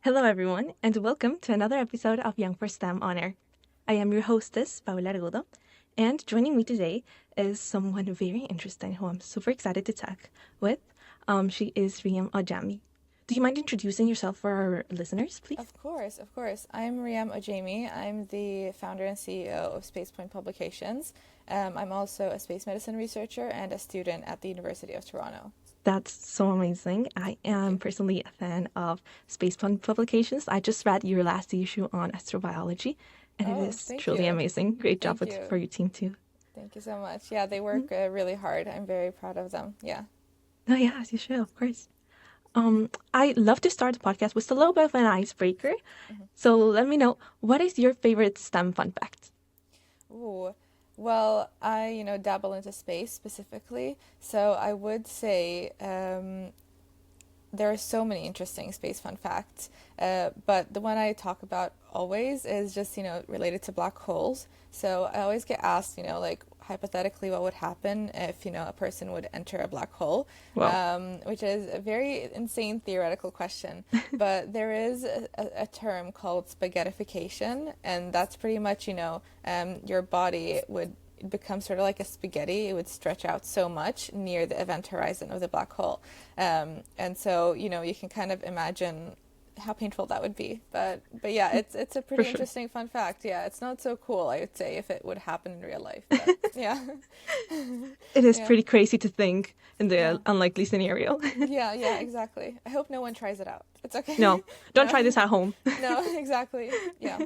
Hello, everyone, and welcome to another episode of Young for STEM On Air. I am your hostess, Paula Argudo, and joining me today is someone very interesting who I'm super excited to talk with. She is Riyam Ojaimi. Do you mind introducing yourself for our listeners, please? Of course, of course. I'm Riyam Ojaimi. I'm the founder and CEO of SpacePoint Publications. I'm also a space medicine researcher and a student at the University of Toronto. That's so amazing. I Thank am you. personally a fan of Space Publications. I just read your last issue on astrobiology, and it Oh, is thank truly you. amazing. Great job Thank you. for your team, too. Thank you so much. Yeah, they work really hard. I'm very proud of them. Yeah. Oh, yeah, as you should, of course. I love to start the podcast with a little bit of an icebreaker. Mhm. So let me know, what is your favorite STEM fun fact? Ooh. Well, I dabble into space specifically. So I would say there are so many interesting space fun facts, but the one I talk about always is just, related to black holes. So I always get asked, like hypothetically, what would happen if, a person would enter a black hole, Well, which is a very insane theoretical question. But there is a term called spaghettification, and that's pretty much, your body would become sort of like a spaghetti. It would stretch out so much near the event horizon of the black hole. And so, you can kind of imagine how painful that would be. But yeah, it's a for pretty sure. interesting fun fact. Yeah, it's not so cool, I would say, if it would happen in real life. But yeah. It is Yeah. pretty crazy to think in Yeah. the unlikely scenario. Yeah, yeah, exactly. I hope no one tries it out. It's okay. No, don't try No. this at home. No, exactly. Yeah.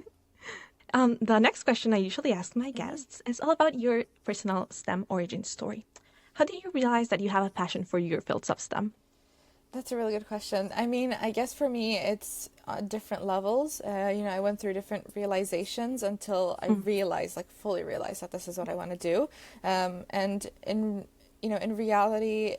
The next question I usually ask my Mhm. guests is all about your personal STEM origin story. How did you realize that you have a passion for your fields of STEM? That's a really good question. I mean, I guess for me, it's different levels. I went through different realizations until I Mm. realized, like, fully realized that this is what I want to do. And in reality,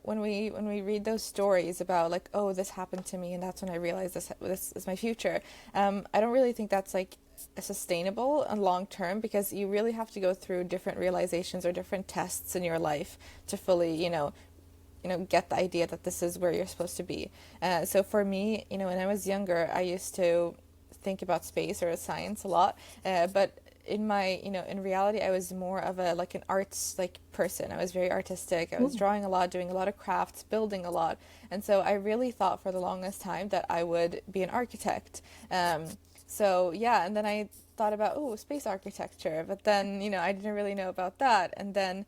when we read those stories about like, oh, this happened to me, and that's when I realized this is my future. I don't really think that's like sustainable and long term because you really have to go through different realizations or different tests in your life to fully, get the idea that this is where you're supposed to be. So for me, when I was younger, I used to think about space or science a lot, but in reality, I was more of a like an arts like person. I was very artistic. I was Ooh, drawing a lot, doing a lot of crafts, building a lot, and so I really thought for the longest time that I would be an architect. So yeah, and then I thought about space architecture, but then I didn't really know about that, and then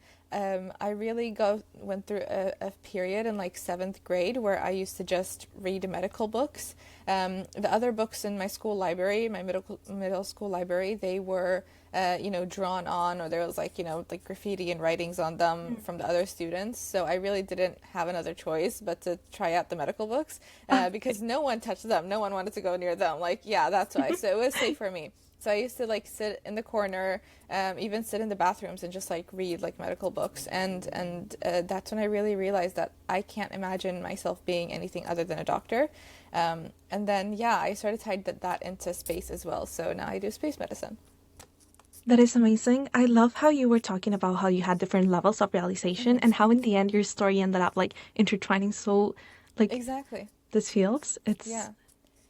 I really went through a period in like seventh grade where I used to just read medical books. The other books in my school library, my middle school library, they were drawn on, or there was like like graffiti and writings on them from the other students. So I really didn't have another choice but to try out the medical books okay. because no one touched them, no one wanted to go near them. Like yeah, that's why. So it was safe for me. So I used to like sit in the corner, even sit in the bathrooms and just like read like medical books, and that's when I really realized that I can't imagine myself being anything other than a doctor. And then yeah, I sort of tied that into space as well. So now I do space medicine. That is amazing. I love how you were talking about how you had different levels of realization Hmm. and how in the end your story ended up like intertwining so like Exactly. these fields. Yeah.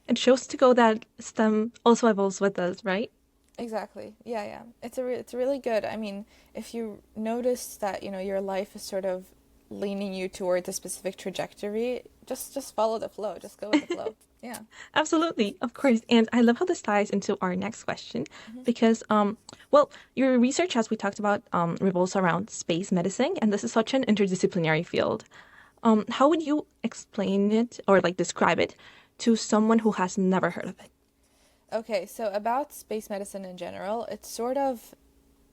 It shows to go that STEM also evolves with us, right? Exactly. Yeah, yeah. It's really good. I mean, if you notice that, your life is sort of leaning you towards a specific trajectory, just follow the flow. Just go with the flow. Yeah. Absolutely, of course. And I love how this ties into our next question Hmm. because, well, your research, as we talked about, revolves around space medicine, and this is such an interdisciplinary field. How would you explain it or like describe it to someone who has never heard of it? Okay, so about space medicine in general, it's sort of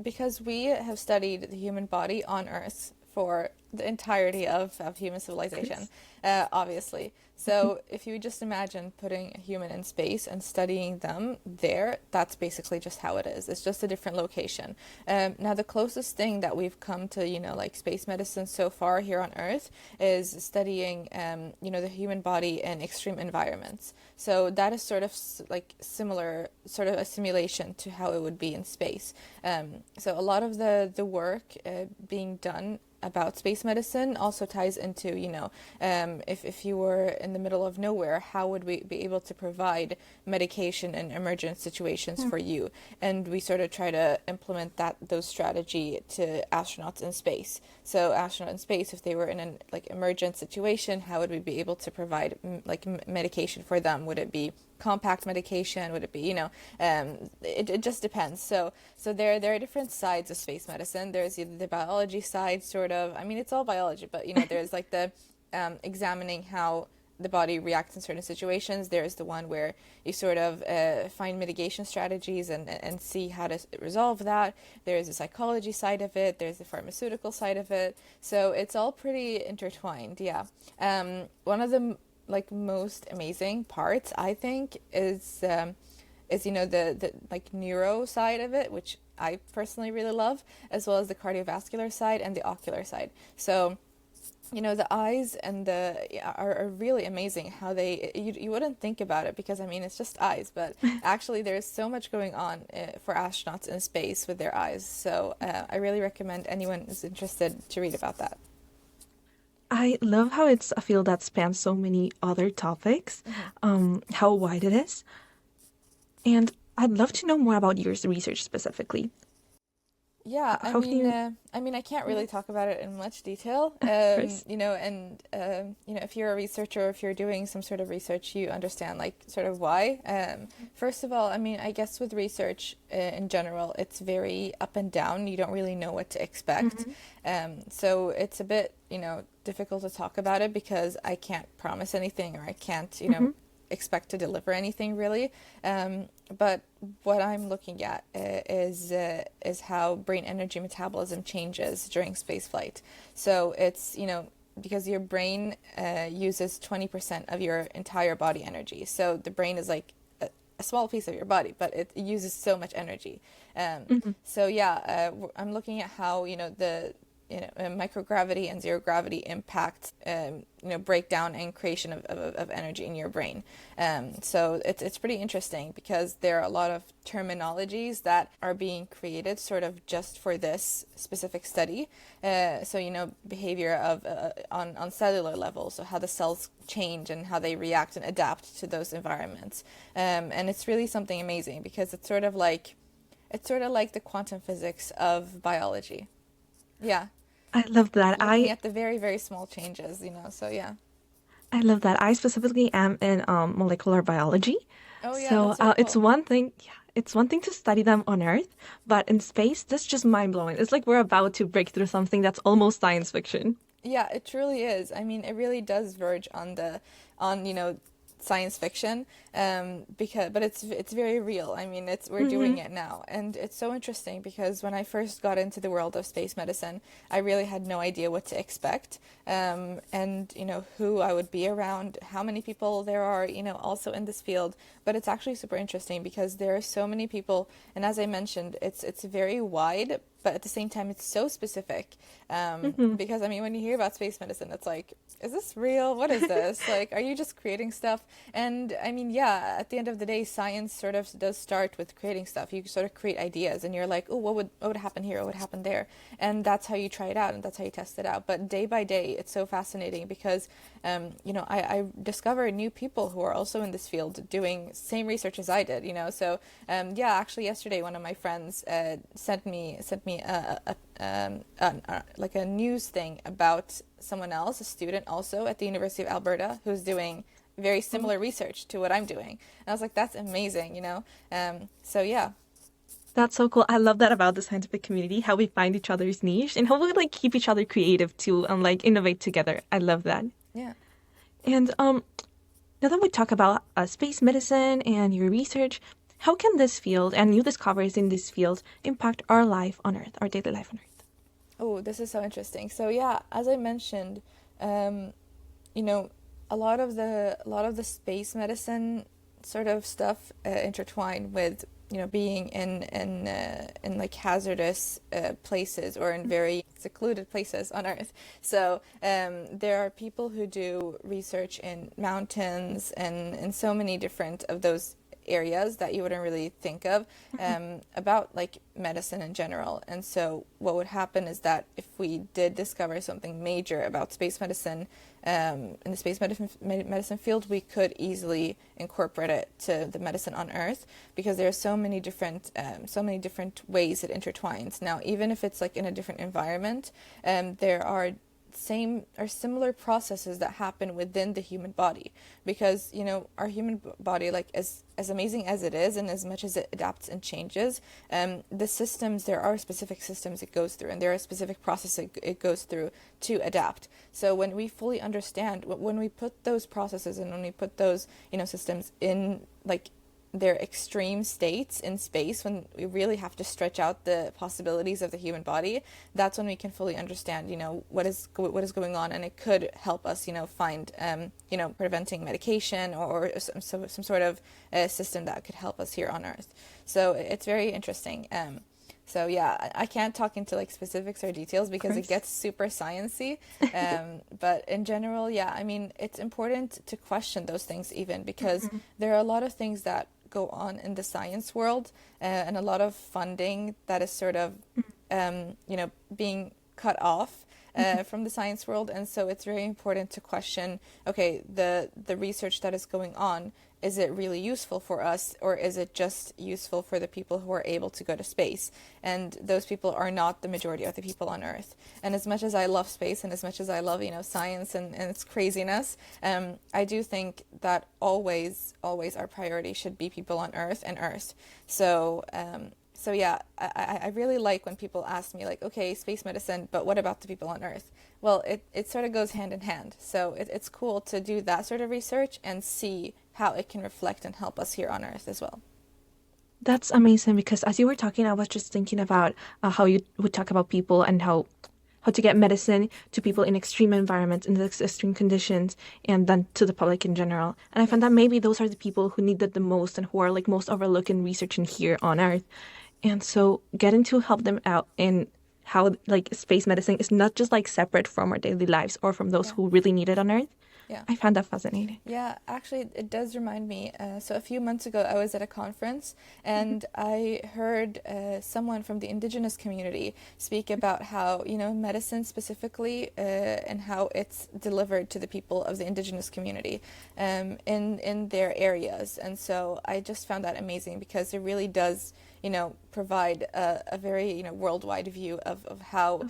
because we have studied the human body on Earth for the entirety of human Of civilization, course. obviously. So if you just imagine putting a human in space and studying them there, that's basically just how it is. It's just a different location. Now, the closest thing that we've come to, like space medicine so far here on Earth is studying, the human body in extreme environments. So that is sort of like similar, sort of a simulation to how it would be in space. So a lot of the work being done about space space medicine also ties into, if you were in the middle of nowhere, how would we be able to provide medication in emergent situations for you? And we sort of try to implement those strategy to astronauts in space. So astronauts in space, if they were in an emergent situation, how would we be able to provide medication for them? Would it be compact medication? Would it be, it just depends. So there are different sides of space medicine. There's either the biology side, sort of. I mean, it's all biology, but there's the examining how the body reacts in certain situations. There's the one where you sort of find mitigation strategies and see how to resolve that. There's the psychology side of it. There's the pharmaceutical side of it. So it's all pretty intertwined. Yeah. One of the most amazing parts, I think, is the neuro side of it, which I personally really love, as well as the cardiovascular side and the ocular side. So the eyes and are really amazing how you wouldn't think about it, because it's just eyes, but actually there's so much going on for astronauts in space with their eyes. So I really recommend anyone who's interested to read about that. I love how it's a field that spans so many other topics, how wide it is. And I'd love to know more about your research specifically. Yeah, I can't really talk about it in much detail, if you're a researcher, if you're doing some sort of research, you understand sort of why. First of all, I guess with research in general, it's very up and down. You don't really know what to expect. So it's a bit, difficult to talk about it, because I can't promise anything, or I can't, expect to deliver anything really. But what I'm looking at is how brain energy metabolism changes during spaceflight. So it's, because your brain uses 20% of your entire body energy. So the brain is a small piece of your body, but it uses so much energy. So yeah, I'm looking at how, the microgravity and zero gravity impact, breakdown and creation of energy in your brain. So it's pretty interesting, because there are a lot of terminologies that are being created sort of just for this specific study. So, behavior of on cellular level, so how the cells change and how they react and adapt to those environments. And it's really something amazing, because it's sort of like the quantum physics of biology. Yeah. I love that. Looking at the very, very small changes, so yeah. I love that. I specifically am in molecular biology. Oh yeah, so that's so cool. It's one thing. Yeah, it's one thing to study them on Earth, but in space, that's just mind blowing. It's like we're about to break through something that's almost science fiction. Yeah, it truly is. It really does verge on science fiction, but it's very real. We're doing it now, and it's so interesting, because when I first got into the world of space medicine, I really had no idea what to expect, and who I would be around, how many people there are, also in this field. But it's actually super interesting, because there are so many people, and as I mentioned, it's very wide, but at the same time it's so specific, because when you hear about space medicine, it's like, is this real? What is this? Are you just creating stuff? And yeah, at the end of the day, science sort of does start with creating stuff. You sort of create ideas, and you're like, oh, what would happen here? What would happen there? And that's how you try it out, and that's how you test it out. But day by day, it's so fascinating, because I discover new people who are also in this field doing same research as I did. So yeah, actually yesterday, one of my friends sent me a news thing about someone else, a student also at the University of Alberta, who's doing very similar research to what I'm doing. And I was like, that's amazing, So yeah. That's so cool. I love that about the scientific community, how we find each other's niche and how we keep each other creative too, and innovate together. I love that. Yeah. And now that we talk about space medicine and your research, how can this field and new discoveries in this field impact our life on Earth, our daily life on Earth? Oh, this is so interesting. So yeah, as I mentioned, a lot of the space medicine sort of stuff intertwined with being in hazardous places, or in very secluded places on Earth. So there are people who do research in mountains and in so many different of those areas that you wouldn't really think of about like medicine in general. And so what would happen is that if we did discover something major about space medicine in the space medicine field, we could easily incorporate it to the medicine on Earth, because there are so many different ways it intertwines. Now, even if it's like in a different environment, there are similar processes that happen within the human body, because our human body, like as amazing as it is and as much as it adapts and changes, there are specific systems it goes through, and there are specific processes it goes through to adapt. So when we fully understand, when we put those processes and when we put those systems in like their extreme states in space, when we really have to stretch out the possibilities of the human body, that's when we can fully understand what is going on, and it could help us find preventing medication or some sort of system that could help us here on Earth. So it's very interesting. So yeah, I can't talk into like specifics or details because it gets super sciencey. But in general, yeah, I mean, it's important to question those things even, because there are a lot of things that go on in the science world, and a lot of funding that is sort of being cut off from the science world. And so it's very important to question, okay, the research that is going on, is it really useful for us, or is it just useful for the people who are able to go to space? And those people are not the majority of the people on Earth. And as much as I love space, and as much as I love science and its craziness, I do think that always our priority should be people on Earth and Earth. So yeah, I really like when people ask me like, okay, space medicine, but what about the people on Earth? Well, it sort of goes hand in hand. So it's cool to do that sort of research and see how it can reflect and help us here on Earth as well. That's amazing, because as you were talking, I was just thinking about how you would talk about people and how to get medicine to people in extreme environments, in extreme conditions, and then to the public in general. And I found that maybe those are the people who need it the most and who are like most overlooked in research and here on Earth. And so getting to help them out in how like space medicine is not just like separate from our daily lives or from those who really need it on Earth. Yeah. I found that fascinating. Yeah, actually, it does remind me. So a few months ago, I was at a conference, and I heard someone from the indigenous community speak about how, medicine specifically, and how it's delivered to the people of the indigenous community in their areas. And so I just found that amazing, because it really does provide a very worldwide view of how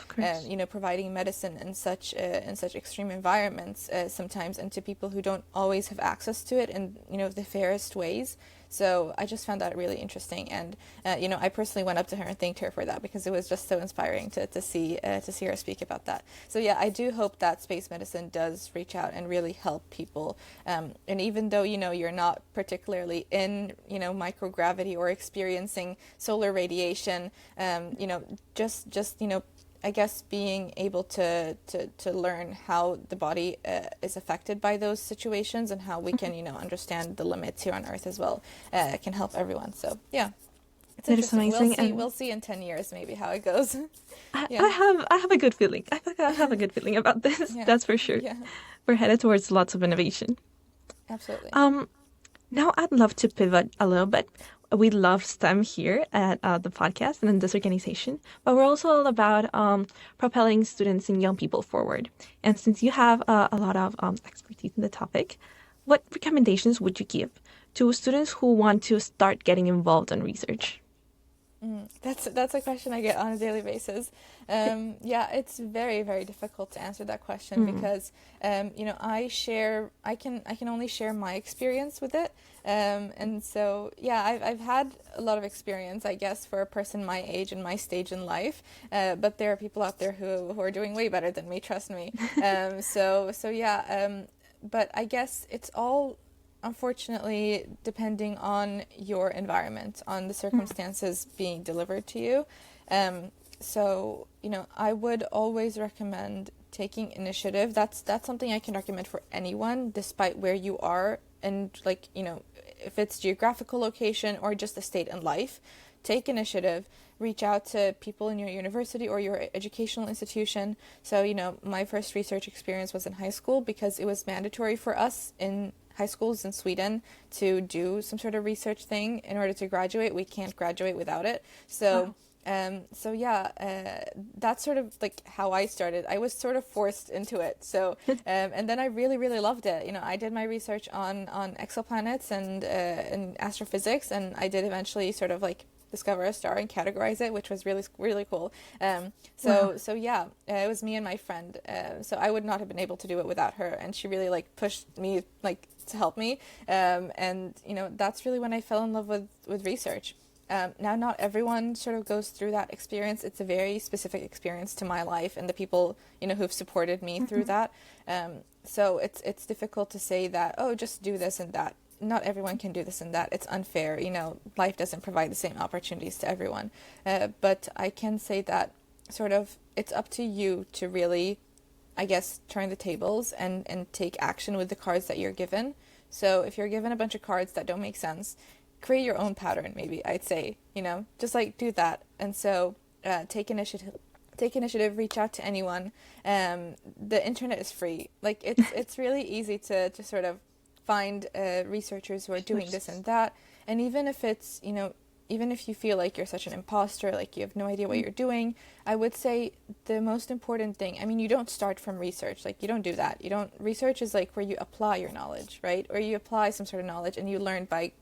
providing medicine in such extreme environments sometimes, and to people who don't always have access to it in the fairest ways. So I just found that really interesting, and I personally went up to her and thanked her for that, because it was just so inspiring to see her speak about that. So yeah, I do hope that space medicine does reach out and really help people. And even though you're not particularly in microgravity or experiencing solar radiation, just I guess being able to learn how the body is affected by those situations, and how we can understand the limits here on Earth as well, can help everyone. So yeah, it's interesting. Amazing. We'll see in 10 years maybe how it goes. Yeah. I have a good feeling. I think I have a good feeling about this. Yeah. That's for sure. Yeah. We're headed towards lots of innovation. Absolutely. Now I'd love to pivot a little bit. We love STEM here at the podcast and in this organization, but we're also all about propelling students and young people forward. And since you have a lot of expertise in the topic, what recommendations would you give to students who want to start getting involved in research? That's a question I get on a daily basis. Yeah, it's very, very difficult to answer that question, because I can only share my experience with it, and so yeah, I've had a lot of experience, I guess, for a person my age and my stage in life, but there are people out there who are doing way better than me, trust me. So yeah, but I guess it's all, unfortunately, depending on your environment, on the circumstances being delivered to you. So, I would always recommend taking initiative. That's something I can recommend for anyone, despite where you are, and if it's geographical location or just a state in life. Take initiative, reach out to people in your university or your educational institution. So, my first research experience was in high school, because it was mandatory for us in high schools in Sweden to do some sort of research thing in order to graduate. We can't graduate without it. So, that's sort of like how I started. I was sort of forced into it. So, and then I really, really loved it. You know, I did my research on exoplanets and astrophysics, and I did eventually sort of like discover a star and categorize it, which was really, really cool. So yeah, it was me and my friend. So I would not have been able to do it without her, and she really like pushed me like to help me. And you know, that's really when I fell in love with research. Now, not everyone sort of goes through that experience. It's a very specific experience to my life and the people, you know, who've supported me through that. So it's difficult to say that, oh, just do this and that. Not everyone can do this and that. It's unfair. You know, life doesn't provide the same opportunities to everyone. But I can say that sort of it's up to you to really, I guess, turn the tables and take action with the cards that you're given. So if you're given a bunch of cards that don't make sense, create your own pattern, maybe, I'd say, you know, just like do that. And so take initiative, reach out to anyone. The internet is free. Like it's really easy to sort of find researchers who are doing this and that. And even if it's, you know, even if you feel like you're such an imposter, like you have no idea what you're doing, I would say the most important thing, I mean, you don't start from research, like you don't do that. Research is like where you apply your knowledge, right? Or you apply some sort of knowledge and you learn by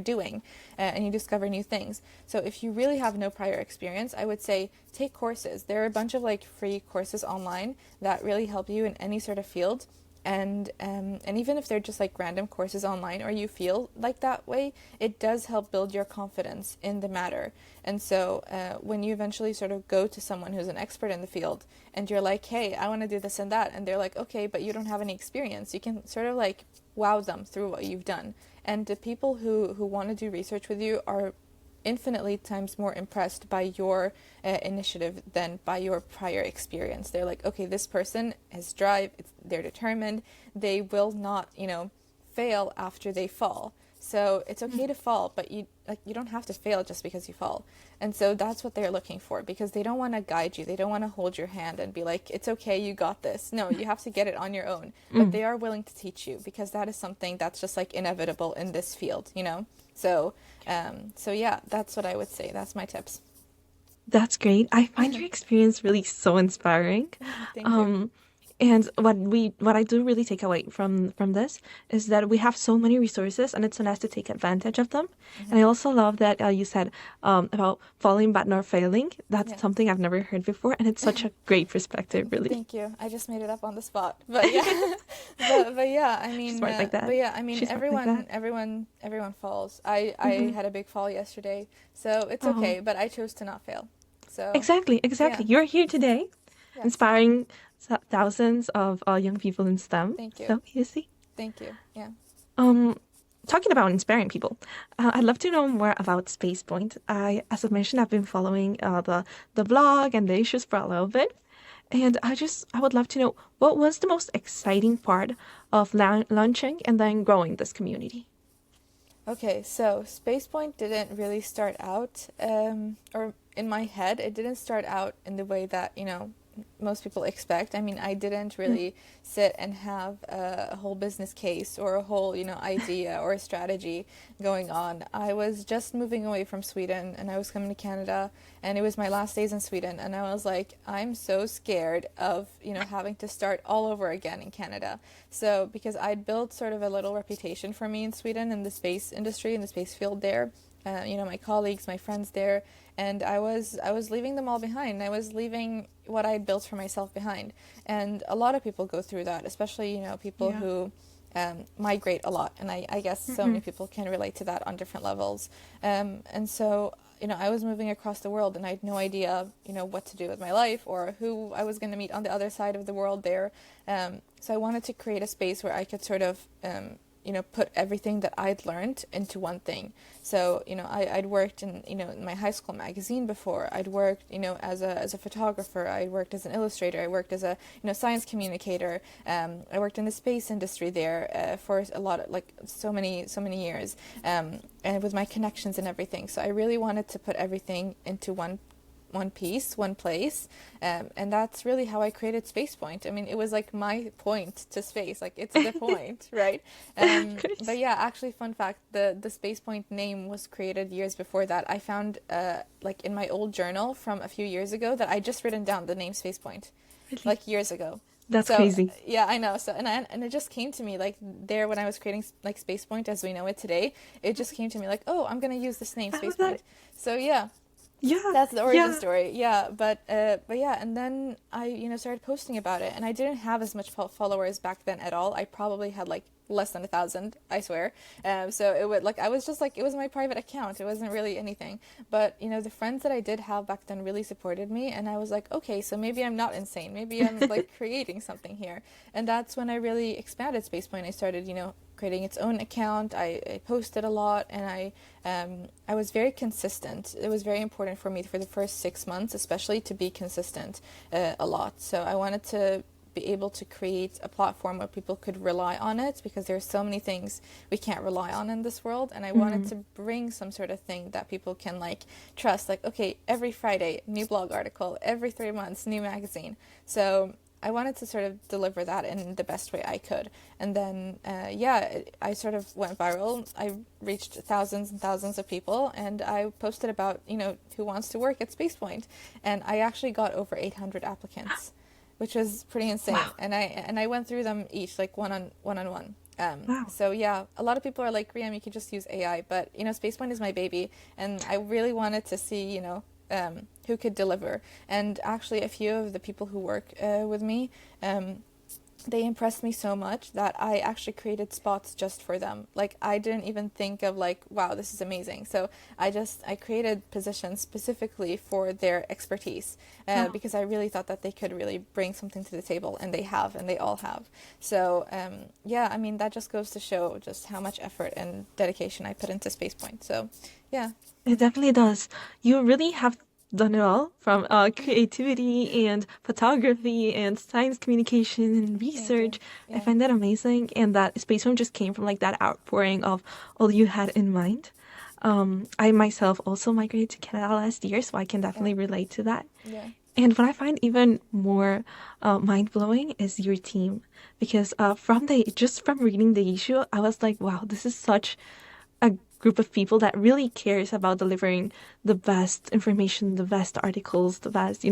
doing, and you discover new things. So if you really have no prior experience, I would say take courses. There are a bunch of like free courses online that really help you in any sort of field. And even if they're just like random courses online or you feel like that way, it does help build your confidence in the matter. And so when you eventually sort of go to someone who's an expert in the field and you're like, hey, I want to do this and that. And they're like, okay, but you don't have any experience. You can sort of like wow them through what you've done. And the people who want to do research with you are infinitely times more impressed by your initiative than by your prior experience. They're like, okay, this person has drive, they're determined, they will not, you know, fail after they fall. So it's okay to fall, but you don't have to fail just because you fall. And so that's what they're looking for, because they don't want to guide you. They don't want to hold your hand and be like, it's okay, you got this. No, you have to get it on your own. But they are willing to teach you, because that is something that's just like inevitable in this field, you know? So yeah, that's what I would say. That's my tips. That's great. I find your experience really so inspiring. Thank you. And what I do really take away from this is that we have so many resources, and it's so nice to take advantage of them. And I also love that you said about falling but not failing. That's something I've never heard before, and it's such a great perspective, really. Thank you. I just made it up on the spot, but yeah, but yeah. I mean, Smart like that. But yeah, I mean, She's smart like that. everyone falls. I had a big fall yesterday, so it's okay. But I chose to not fail. So Exactly. yeah. You're here today, Yes. inspiring thousands of young people in STEM. Thank you. So you see. Thank you. Yeah. Talking about inspiring people, I'd love to know more about Space Point. As I mentioned, I've been following the blog and the issues for a little bit, and I would love to know, what was the most exciting part of launching and then growing this community? Okay, so SpacePoint didn't really start out, or in my head, it didn't start out in the way that, you know, most people expect. I mean, I didn't really sit and have a whole business case or a whole, you know, idea or a strategy going on. I was just moving away from Sweden and I was coming to Canada, and it was my last days in Sweden, and I was like, I'm so scared of, you know, having to start all over again in Canada. So because I'd built sort of a little reputation for me in Sweden in the space industry, in the space field there, you know, my colleagues, my friends there, and I was leaving them all behind. I was leaving what I'd built for myself behind. And a lot of people go through that, especially, you know, people who migrate a lot. And I guess so many people can relate to that on different levels. And so, you know, I was moving across the world, and I had no idea, you know, what to do with my life or who I was going to meet on the other side of the world there. So I wanted to create a space where I could sort of you know, put everything that I'd learned into one thing. So, you know, I'd worked in, you know, in my high school magazine before. I'd worked, you know, as a photographer. I worked as an illustrator. I worked as a, you know, science communicator. I worked in the space industry there for a lot of, like, so many years, and with my connections and everything. So I really wanted to put everything into one one piece, one place, and that's really how I created Space Point. I mean, it was like my point to space, like it's the point, right? Of course. But yeah, actually, fun fact: the Space Point name was created years before that. I found like in my old journal from a few years ago that I just written down the name Space Point, Really? like years ago. That's So crazy. yeah, I know. So and it just came to me like there when I was creating like Space Point as we know it today. It just came to me like, oh, I'm gonna use this name I Space love that. Point. So yeah, Yeah, that's the origin yeah. story. Yeah, but yeah, and then I started posting about it, and I didn't have as much followers back then at all. I probably had like less than 1,000, I swear. So it would like I was just like it was my private account. It wasn't really anything. But the friends that I did have back then really supported me, and I was like, okay, so maybe I'm not insane. Maybe I'm like creating something here, and that's when I really expanded Space Point. I started creating its own account. I posted a lot, and I was very consistent. It was very important for me for the first 6 months, especially, to be consistent a lot. So I wanted to be able to create a platform where people could rely on it, because there's so many things we can't rely on in this world, and I wanted to bring some sort of thing that people can like trust, like, okay, every Friday new blog article, every 3 months new magazine. So I wanted to sort of deliver that in the best way I could. And then, I sort of went viral. I reached thousands and thousands of people, and I posted about, who wants to work at Space Point. And I actually got over 800 applicants, which was pretty insane. Wow. And I went through them each, like one on one. Wow. So yeah, a lot of people are like, Riyam, you could just use AI, but Space Point is my baby, and I really wanted to see, who could deliver. And actually, a few of the people who work with me, they impressed me so much that I actually created spots just for them. Like, I didn't even think of like, wow, this is amazing. So I created positions specifically for their expertise, Wow. because I really thought that they could really bring something to the table, and they all have. So yeah, I mean, that just goes to show just how much effort and dedication I put into Space Point. So yeah. It definitely does. You really have done it all from creativity and photography and science communication and Thank you. research. I Yeah. find that amazing, and that Space One just came from like that outpouring of all you had in mind. I myself also migrated to Canada last year, so I can Yeah. definitely relate to that. Yeah. And what I find even more mind blowing is your team, because from reading the issue, I was like, wow, this is such a group of people that really cares about delivering the best information, the best articles, the best,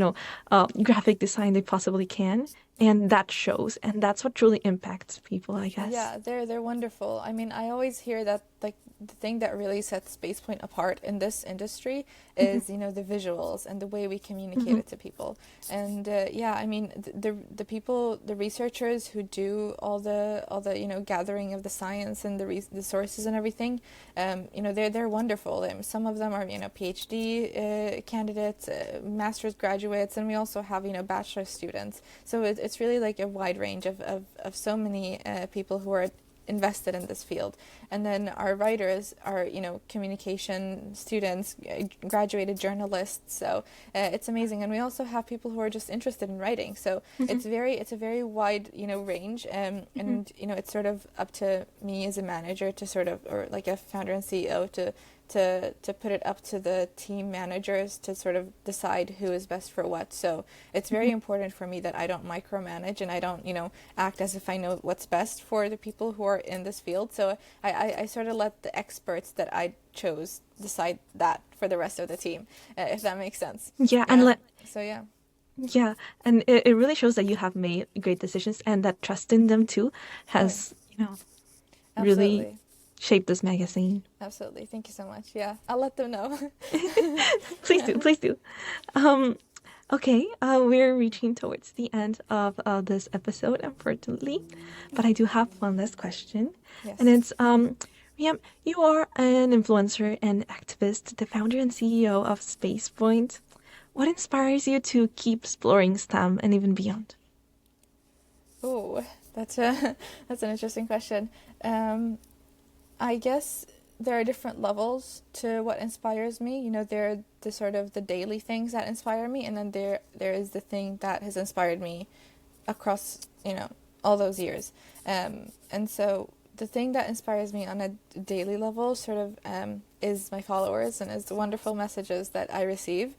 graphic design they possibly can. And that shows, and that's what truly impacts people, I guess. Yeah, they're wonderful. I mean, I always hear that like the thing that really sets SpacePoint apart in this industry is the visuals and the way we communicate Hmm. it to people. And yeah, I mean the people, the researchers who do all the gathering of the science and the sources and everything, they're wonderful. Some of them are PhD candidates, master's graduates, and we also have bachelor students. So it's really like a wide range of so many people who are invested in this field. And then our writers are communication students, graduated journalists. So it's amazing. And we also have people who are just interested in writing. So it's a very wide range, and it's sort of up to me as a manager to sort of, or like a founder and CEO, to put it up to the team managers to sort of decide who is best for what. So it's very important for me that I don't micromanage, and I don't act as if I know what's best for the people who are in this field. So I sort of let the experts that I chose decide that for the rest of the team, if that makes sense. Yeah, So yeah. yeah, and it really shows that you have made great decisions, and that trust in them too Oh, yeah. has, really Absolutely. shaped this magazine. Absolutely. Thank you so much. Yeah, I'll let them know. Please do, please do. Um, okay, we're reaching towards the end of this episode, unfortunately, but I do have one last question, and Yes. it's Riyam, you are an influencer and activist, the founder and CEO of SpacePoint. What inspires you to keep exploring STEM and even beyond? Oh, that's a that's an interesting question. I guess there are different levels to what inspires me. There are the sort of the daily things that inspire me, and then there is the thing that has inspired me across, all those years. And so the thing that inspires me on a daily level sort of is my followers, and is the wonderful messages that I receive.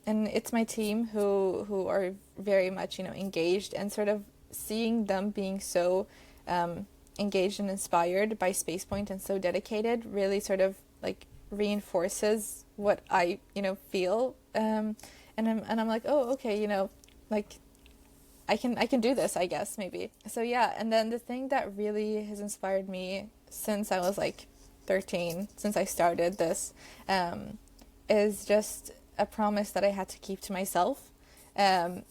and it's my team who are very much, engaged, and sort of seeing them being so engaged and inspired by SpacePoint and so dedicated really sort of like reinforces what I, feel. And I'm like, oh, okay, like I can do this, I guess, maybe. So yeah, and then the thing that really has inspired me since I was like 13, since I started this, is just a promise that I had to keep to myself. And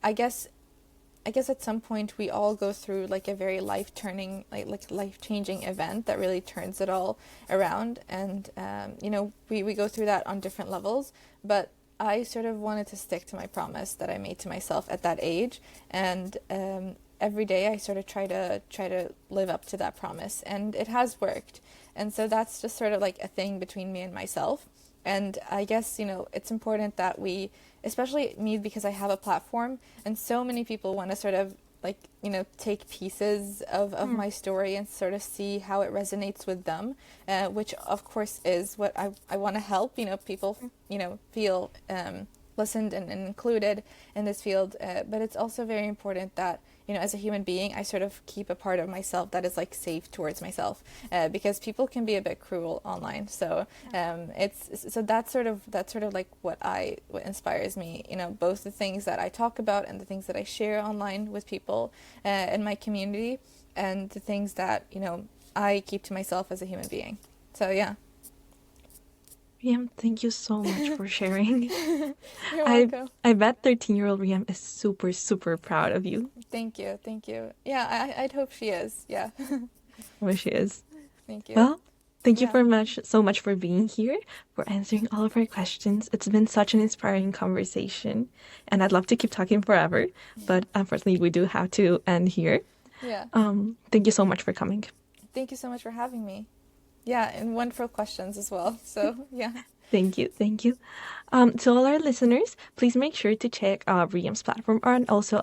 I guess at some point we all go through like a very like life-changing event that really turns it all around. And we go through that on different levels, but I sort of wanted to stick to my promise that I made to myself at that age. And every day I sort of try to live up to that promise, and it has worked. And so that's just sort of like a thing between me and myself. And I guess, it's important that we, especially me, because I have a platform, and so many people want to sort of like, take pieces of my story and sort of see how it resonates with them, which of course is what I want to help, people, feel listened and included in this field. But it's also very important that, as a human being, I sort of keep a part of myself that is like safe towards myself, because people can be a bit cruel online. So that's sort of like what inspires me. Both the things that I talk about and the things that I share online with people in my community, and the things that I keep to myself as a human being. So yeah. Riyam, thank you so much for sharing. You're welcome. I bet 13-year-old Riyam is super, super proud of you. Thank you. Yeah, I'd hope she is. Yeah. Well, she is. Thank you. Well, thank you so much for being here, for answering all of our questions. It's been such an inspiring conversation, and I'd love to keep talking forever, but unfortunately we do have to end here. Yeah. Thank you so much for coming. Thank you so much for having me. Yeah, and wonderful questions as well. So, yeah. Thank you. To all our listeners, please make sure to check Riyam's platform and also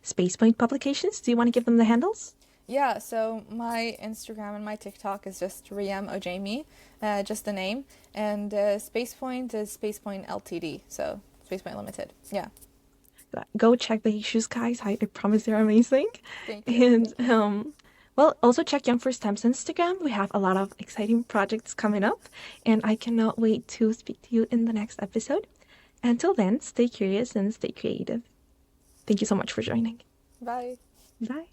SpacePoint Publications. Do you want to give them the handles? Yeah, so my Instagram and my TikTok is just Riyam Ojaimi, just the name. And SpacePoint is SpacePoint Ltd, so SpacePoint Limited. Yeah. Go check the issues, guys. I promise they're amazing. Thank you. And well, also check y4s's Instagram. We have a lot of exciting projects coming up, and I cannot wait to speak to you in the next episode. Until then, stay curious and stay creative. Thank you so much for joining. Bye. Bye.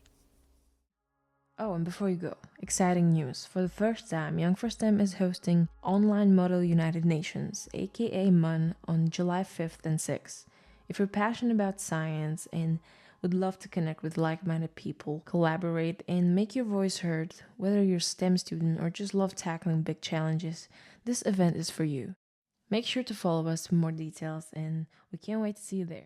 Oh, and before you go, exciting news. For the first time, y4s is hosting Online Model United Nations, aka MUN, on July 5th and 6th. If you're passionate about science and would love to connect with like-minded people, collaborate, and make your voice heard, whether you're a STEM student or just love tackling big challenges, this event is for you. Make sure to follow us for more details, and we can't wait to see you there.